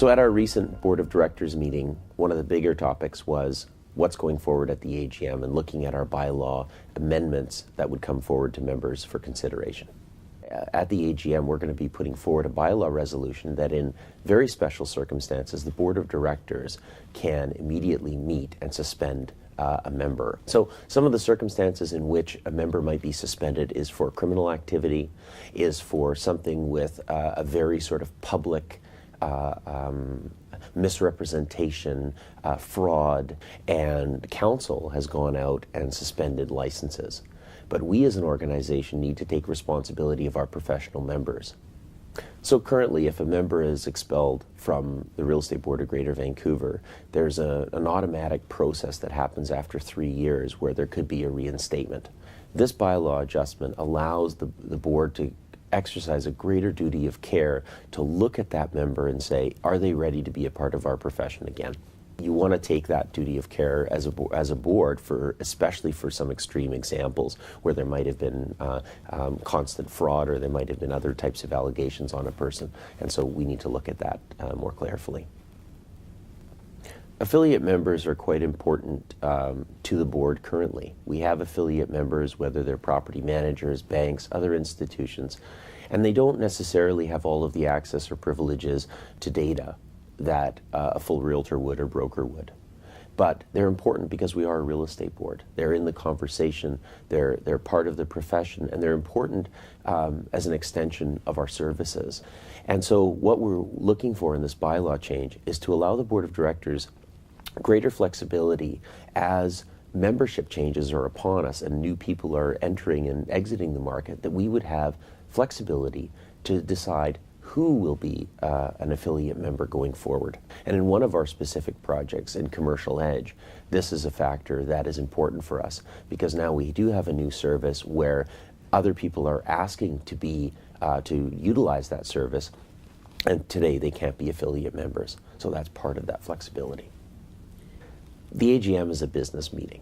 So at our recent Board of Directors meeting, one of the bigger topics was what's going forward at the AGM and looking at our bylaw amendments that would come forward to members for consideration. At the AGM, we're going to be putting forward a bylaw resolution that in very special circumstances, the Board of Directors can immediately meet and suspend a member. So some of the circumstances in which a member might be suspended is for criminal activity, is for something with a very sort of public misrepresentation, fraud, and council has gone out and suspended licenses. But we as an organization need to take responsibility of our professional members. So currently, if a member is expelled from the Real Estate Board of Greater Vancouver, there's an automatic process that happens after 3 years where there could be a reinstatement. This bylaw adjustment allows the board to exercise a greater duty of care to look at that member and say, are they ready to be a part of our profession again? You want to take that duty of care as a board, especially for some extreme examples where there might have been constant fraud or there might have been other types of allegations on a person. And so we need to look at that more carefully. Affiliate members are quite important to the board currently. We have affiliate members, whether they're property managers, banks, other institutions, and they don't necessarily have all of the access or privileges to data that a full realtor would or broker would. But they're important because we are a real estate board. They're in the conversation, they're part of the profession, and they're important as an extension of our services. And so what we're looking for in this bylaw change is to allow the Board of Directors greater flexibility as membership changes are upon us and new people are entering and exiting the market, that we would have flexibility to decide who will be an affiliate member going forward. And in one of our specific projects in Commercial Edge, this is a factor that is important for us because now we do have a new service where other people are asking to utilize that service, and today they can't be affiliate members. So that's part of that flexibility. The AGM is a business meeting.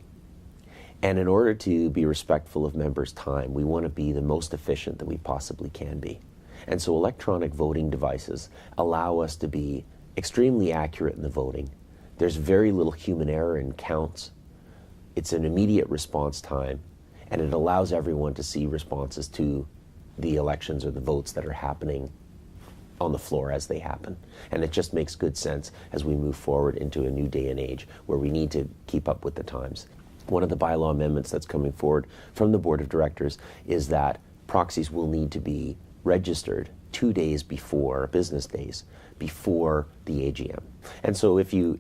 And in order to be respectful of members' time, we want to be the most efficient that we possibly can be. And so electronic voting devices allow us to be extremely accurate in the voting. There's very little human error in counts. It's an immediate response time, and it allows everyone to see responses to the elections or the votes that are happening on the floor as they happen. And it just makes good sense as we move forward into a new day and age where we need to keep up with the times. One of the bylaw amendments that's coming forward from the Board of Directors is that proxies will need to be registered 2 days before, business days, before the AGM. And so if you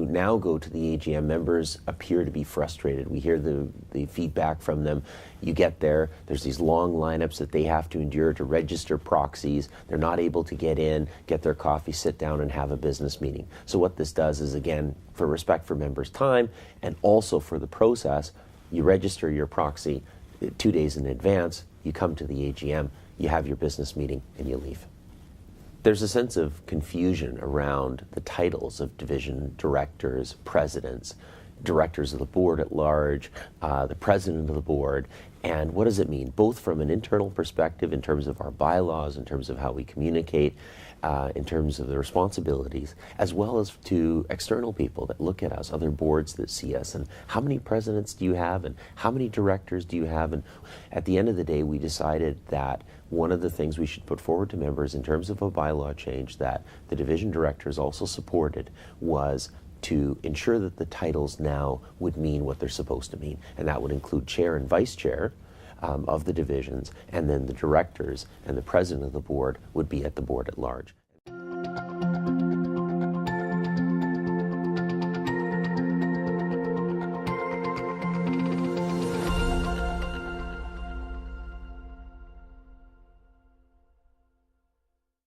now go to the AGM, members appear to be frustrated. We hear the feedback from them. You get there, there's these long lineups that they have to endure to register proxies. They're not able to get in, get their coffee, sit down and have a business meeting. So what this does is, again, for respect for members' time and also for the process, you register your proxy 2 days in advance, you come to the AGM, you have your business meeting, and you leave. There's a sense of confusion around the titles of division directors, presidents, directors of the board at large, the president of the board, and what does it mean, both from an internal perspective in terms of our bylaws, in terms of how we communicate, in terms of the responsibilities, as well as to external people that look at us, other boards that see us, and how many presidents do you have, and how many directors do you have? And at the end of the day, we decided that one of the things we should put forward to members in terms of a bylaw change that the division directors also supported was to ensure that the titles now would mean what they're supposed to mean. And that would include chair and vice chair of the divisions, and then the directors and the president of the board would be at the board at large.